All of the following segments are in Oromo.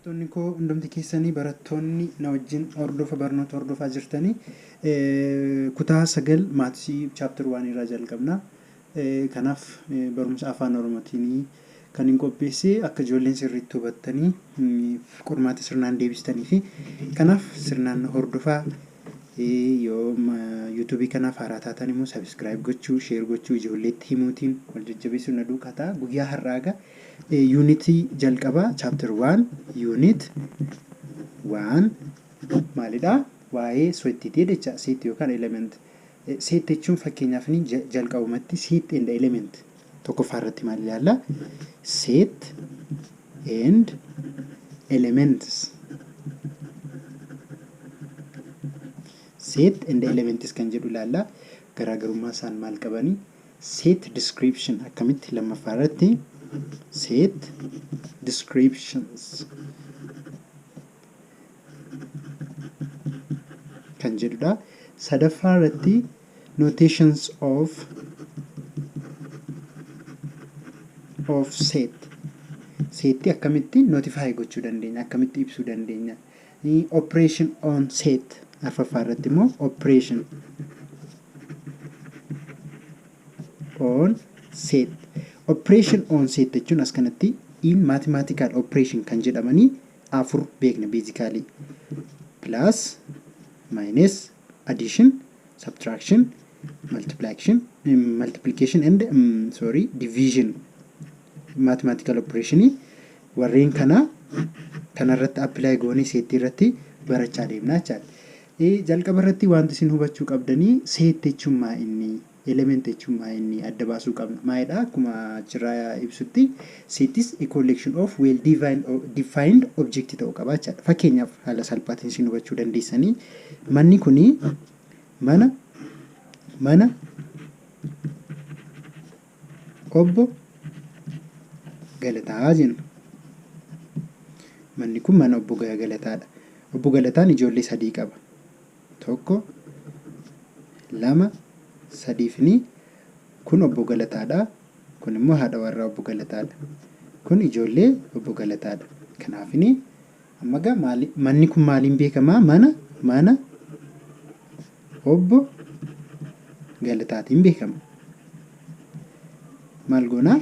Hordoftoonni koo hundumti keessanii barattoonni na wajjin hordofa barnoota hordofaa jirtanii kutaa 9 maatii chapter 1 irraa jalqabna. Kanaaf barumsa afaan Oromootiin kan hin qopheesse akka ijoolleen sirriitti hubattanii qormaata sirnaan deebistanii fi kanaaf sirnaan hordofaa. Yoo YouTube kanaaf haaraa taatan immoo subscribe gochuu, share gochuu, ijoolleetti himuutiin wal jajjabeessuu na duukaa ta'a. Guyyaa har'aaga unity jalqaba chapter 1 unit 1 maalidha? Waa'ee seetii jecha seetii yookaan element. Seet jechuun fakkeenyaaf ni jalqabumatti seet and element tokkoffaa irratti maal ilaalla? Seet and elements. Set and elements kan jedhu ilaalla. Garaagarummaa isaan maal qabani? Set description akkamitti lammaffaa irratti set descriptions kan jedhudha. Sadaffaa irratti notations of set. Seetti akkamitti notify gochuu dandeenya? Akkamitti ibsuu dandeenya? Operation on set. Arfaffaa irratti immoo operation on set. Operation on set jechuun as kanatti in mathematical operation kan jedhamanii afur beekna basically. Plus, minus, addition, subtraction, multiplication and division. Mathematical operation warreen kanarratti apply goone seetii irratti barachaa deemnaa jechaadha. Jalqaba irratti wanti isin hubachuu qabdanii seet jechuun maa inni, element jechuun maa inni adda baasuu qabna. Maalidha? Akkuma achirraa ibsutti seet is a collection of well defined object ta'uu qaba jechaadha. Fakkeenyaaf haala salphaatiin isin hubachuu dandeessanii manni kuni mana obbo Galataa jenna. Manni kun mana obbo Galataadha. Obbo Galataan ijoollee 3 qaba. 1 2 3 fi kun obbo Galataadha. Kun immoo haadha warraa obbo Galataadha. Kun ijoollee obbo Galataadha. Kanaaf amma manni kun maaliin beekama? Mana obbo Galataatiin beekama. Maal goona?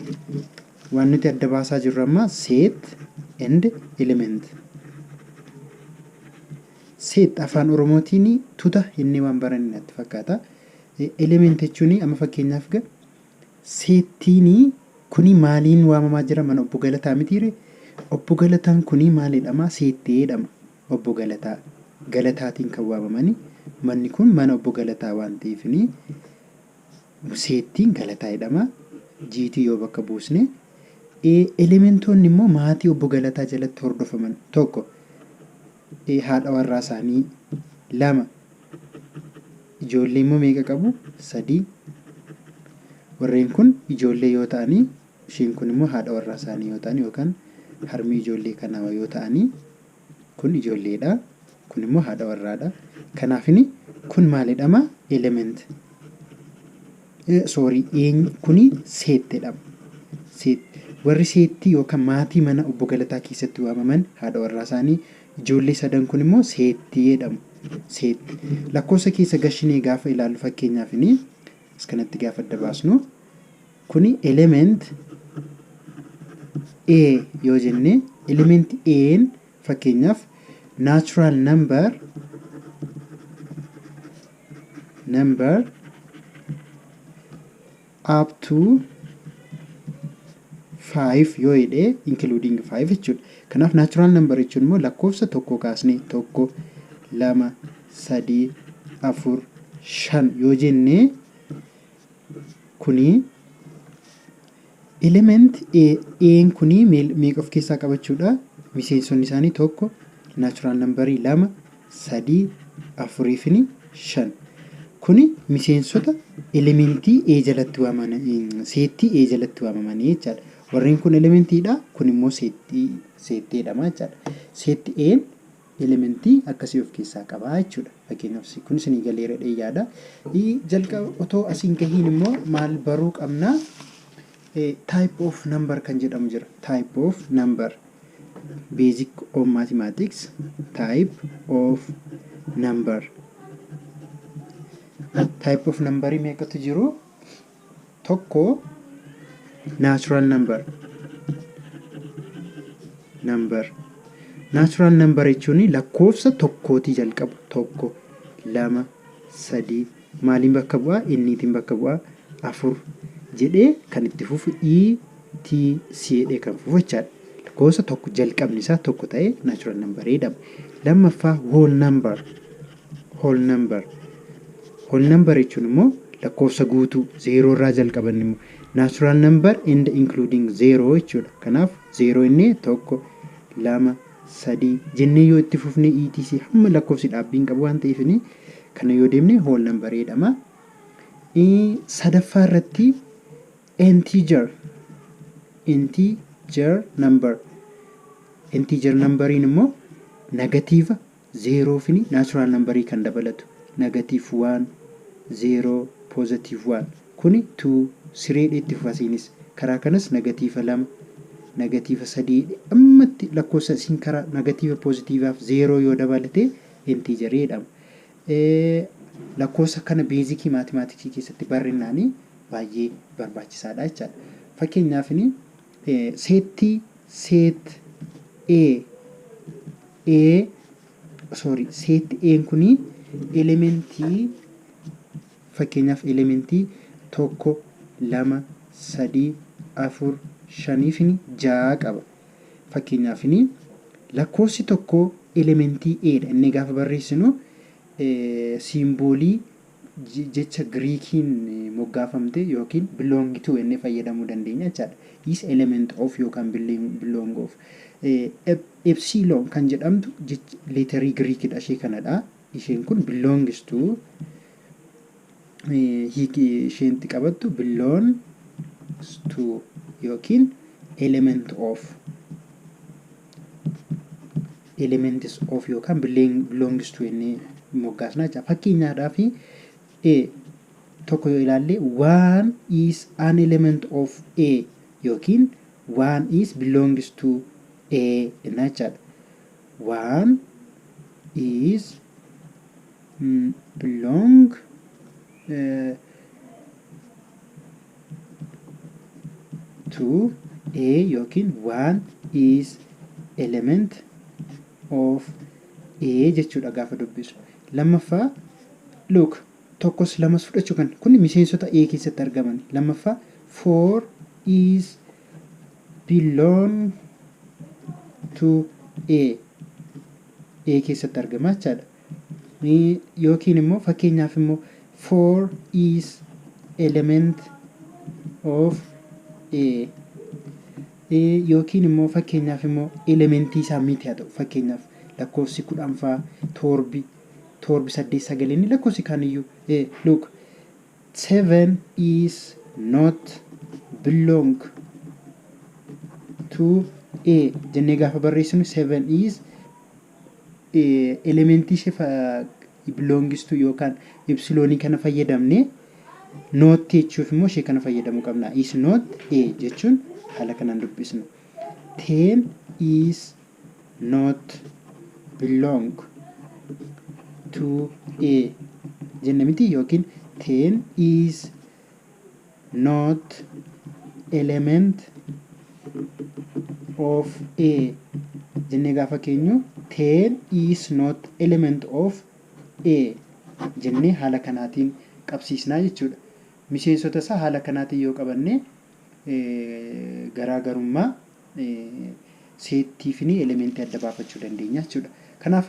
Waan nuti adda baasaa jirru amma set and element. Seet afaan Oromootiin tuta inni waan baranne natti fakkaata. Element jechuun amma fakkeenyaaf seettiin kuni maaliin waamamaa jira? Mana obbo Galataa mitiire? Obbo Galataan kuni maalidhama? Seetteedhama. Obbo Galataa Galataatiin kan waamamani. Manni kun mana obbo Galataa waan ta'eef seettiin Galataadhama. Jiitii yoo bakka buusne. Elementoonni immoo maatii obbo Galataa jalatti hordofaman. 1 haadha warraa isaanii 2 ijoollee immoo meeqa qabu? 3 warreen kun ijoollee yoo ta'anii isheen kun immoo haadha warraa isaanii yoo ta'an yookaan harmii ijoollee kanaa yoo ta'anii kun ijoolleedha. Kun immoo haadha warraadha. Kanaaf kun maalidhama? Element. Kuni seettedhama. Seet warri seettii yookaan maatii mana obbo Galataa keessatti waamaman haadha warraa isaanii ijoollee 3 kun immoo seettii jedhamu. Seet lakkoofsa keessa gashinee gaafa ilaallu fakkeenyaaf as kanatti gaafa adda baasnu kuni element A yoo jenne element A fakkeenyaaf natural number up to 5 yoo jedhee including 5 jechuudha. Kanaaf natural number jechuun immoo lakkoofsa tokko kaasnee 1 2 3 4 5 yoo jennee kuni element A kuni meeqa of keessaa qabachuudha? Miseensonni isaanii 1 natural number 2 3 4 fi 5 kuni miseensota elementii A jalatti waamaman seettii A jalatti waamamanii jechaadha. Warreen kun elementiidha. Kun immoo seetteedhama jechaadha. Seettiin elementii akkasii of keessaa qaba jechuudha. Fakkeenyaaf kun isinii galeeradha yaada. Jalqaba otoo asiin gahiin immoo maal baruu qabna? Type of number kan jedhamu jira. Type of number. basic of mathematics type of number. Type of number meeqatu jiru? Tokko natural number. Natural number jechuun lakkoofsa tokkooti jalqaba. Tokko, lama, sadii, maaliin bakka bu'aa? Inniitiin bakka bu'aa. Afur jedhee kan itti fufu ETC jedhee kan fufu jechaadha. Lakkoofsa tokko jalqabni isaa tokko ta'ee natural number jedhama. Lammaffaa whole number. Whole number jechuun immoo lakkoofsa guutuu zeeroo irraa jalqaban immoo natural number and including zero jechuudha. Kanaaf zeeroo inni tokko, lama, sadii jennee yoo itti fufne ETC hamma lakkoofsi dhaabbiin qabu waan ta'eef kana yoo deemne whole number jedhama. Sadaffaa irratti integer number. Integer numberiin immoo negatiiva zeeroo fi natural numberii kan dabalatu. Negative 1, 0, positive 1. Kuni 2 sireedha itti fufasiinis. Karaa kanas negatiiva 2, negatiiva 3 ammatti lakkoofsa isin karaa negatiiva positiivaaf 0 yoo dabalate integer jedhama. Lakkoofsa kana beezikii maatimaatiksii keessatti barreeffamuun baay'ee barbaachisaadha jechaadha. Fakkeenyaaf set A kuni elementii fakkeenyaaf elementii 1, 2, 3, 4, 5 fi 6 qaba. Fakkeenyaaf lakkoofsi tokko elementii A dha. Inni gaafa barreessinu simboolii jecha Giriikiin moggaafamte yookiin belong to inni fayyadamuu dandeenya jechaadha. Is element of yookaan belong of. Epsilon kan jedhamtu leetarii Giriikidha ishee kanadha. Isheen kun belongs to isheen qabattu belongs to yookiin elements of yookaan belongs to inni moggaasna jecha. Fakkeenyaadhaaf tokko yoo ilaalle one is an element of A yookiin one is belongs to A jechaadha. One is belong to A yookiin one is element of A jechuudha gaafa dubbisu. Lammaffaa look tokkos lamas fudhachuu kan kun miseensota A keessatti argaman. Lammaffaa 4 is belong to A keessatti argama jechaadha. Yookiin immoo fakkeenyaaf immoo 4 is element of A yookiin immoo fakkeenyaaf immoo elementii isaa miti haa ta'u. Fakkeenyaaf lakkoofsi 10 faa torbi 8 9 inni lakkoofsi kaaniyyuu look 7 is not belong to A jennee gaafa barreessinu 7 is elementii ishee belongs to yookaan epsilonii kana fayyadamne not jechuuf immoo ishee kana fayyadamuu qabna. Is not A jechuun haala kanaan dubbisnu. 10 is not belong to A jenne miti yookiin 10 is not element of A jenne gaafa keenyu 10 is not element of A jenne haala kanaatiin qabsiisnaa jechuudha. Miseensota isaa haala kanaatiin yoo qabanne garaagarummaa seettii fi elementii adda baafachuu dandeenya jechuudha. Kanaaf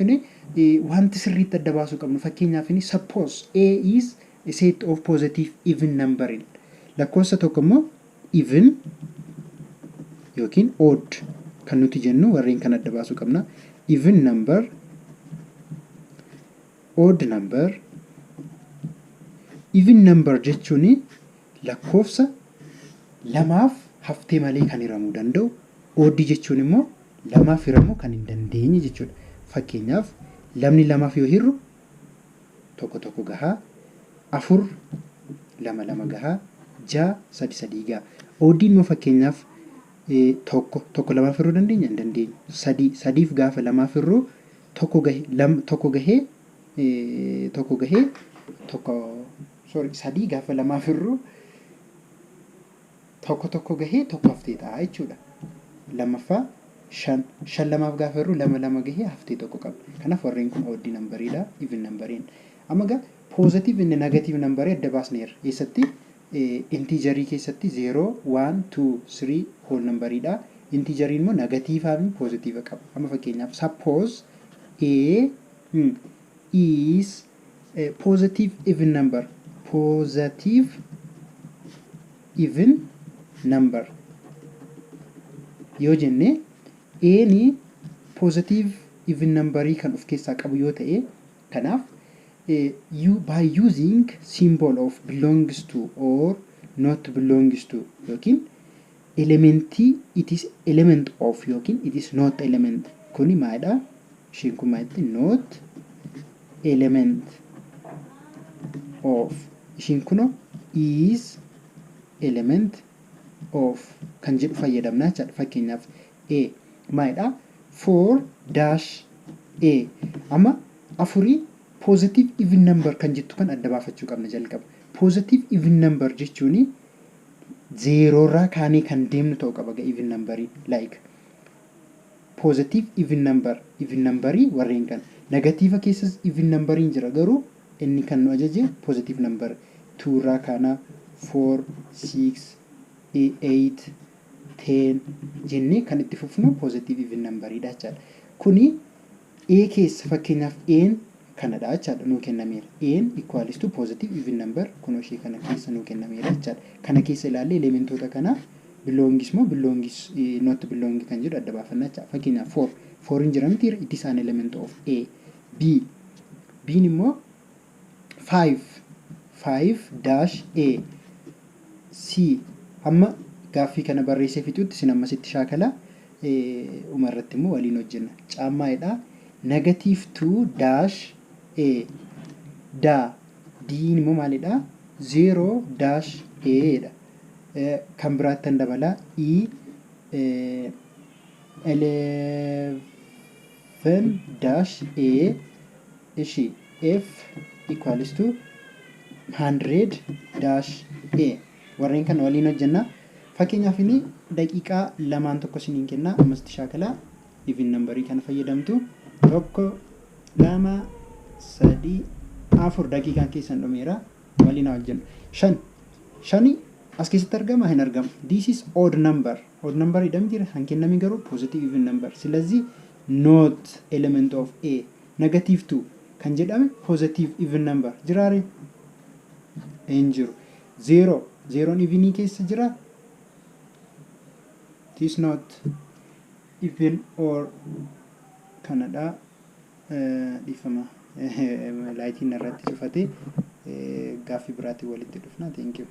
wanti sirriitti adda baasuu qabnu fakkeenyaaf suppose A is a set of positive even number. Lakkoofsa tokko immoo even yookiin odd kan nuti jennu warreen kan adda baasuu qabna. Even number, odd number. Even number jechuun lakkoofsa lamaaf haftee malee kan hiramuu danda'u. Odd jechuun immoo lamaaf hiramuu kan hin dandeenye jechuudha. Fakkeenyaaf lamni lamaaf yoo hirru tokko gahaa, 4 2 gahaa, 6 3 gahaa. Oddiin immoo fakkeenyaaf tokko lamaaf hirruu dandeenya hin dandeenyu. Sadiif gaafa lamaaf hirruu tokko gahee sadii gaafa lamaaf hirruu tokko gahee tokko haftee ta'a jechuudha. Lammaffaa shan lamaaf gaafa hirruu lama gahee haftee tokko qaba. Kanaaf warreen kun odd nambariidha, even nambariin. Amma egaa positive inni negative nambarii adda baasneerra. Eessatti integerii keessatti 0, 1, 2, 3 whole nambariidha. Integeriin immoo negatiivaa fi positive qaba. Amma fakkeenyaaf suppose A is a positive even number. Positive even number. Yoo jenne A ni positive even numberii kan of keessaa qabu yoo ta'e, kanaaf by using symbol of belongs to or not belongs to yookiin elementii it is element of yookiin it is not element. Kuni maalidha? Ishiin kun maalidha? Not element of. Ishiin kun is element of kan jedhu fayyadamna jechuudha. Fakkeenyaaf A maalidha? 4-A. Amma afurii positive even number kan jettu kan adda baafachuu qabna jalqaba. Positive even number jechuun 0 irraa kaanee kan deemnu ta'uu qaba even numberii. Like positive even numberii warreen kan. Negatiiva keessas even numberiin jira garuu inni kan nu ajaje positive number 2 irraa kaanaa 4, 6, 8, 10 jennee kan itti fufnu positive even numberiidha jechaadha. Kuni A keessa fakkeenyaaf A'n kanadha jechaadha nuu kennameera. A'n equals to positive even number kunoo ishee kana keessa nuu kennameera jechaadha. Kana keessa ilaallee elementoota kana belongs moo belongs not belong kan jedhu adda baafannaa jechaadha. Fakkeenyaaf 4 hin jiran miti it is an element of A. B'n immoo 5-A. C amma gaaffii kana barreessee fixuutti isin ammasitti shaakala umarratti immoo waliin hojjenna. Caammaadha -2-A. D'n immoo maalidha? 0-A dha. Kan biraatti dabalaa 11-A. Ishi F equals to 100-A. Warreen kana waliin hojjenna. Fakkeenyaaf inni daqiiqaa lamaan tokko isiniin kenna. Ammasitti shaakala even numberii kana fayyadamtu. 1, 2, 3, 4 daqiiqaan keessan dhumeera. Waliin hojjenna. 5 as keessatti argama hin argamu. This is odd number. Odd number idam jira kan kenname garuu positive even number. Silazii not element of A. Negative 2 kan jedhame positive even number. Jiraare hin jiru. 0 evenii keessa jira. It is not even or kanadha. Dhifama laayitiin irratti cufate gaaffii biraatiin walitti dhufna. Thank you.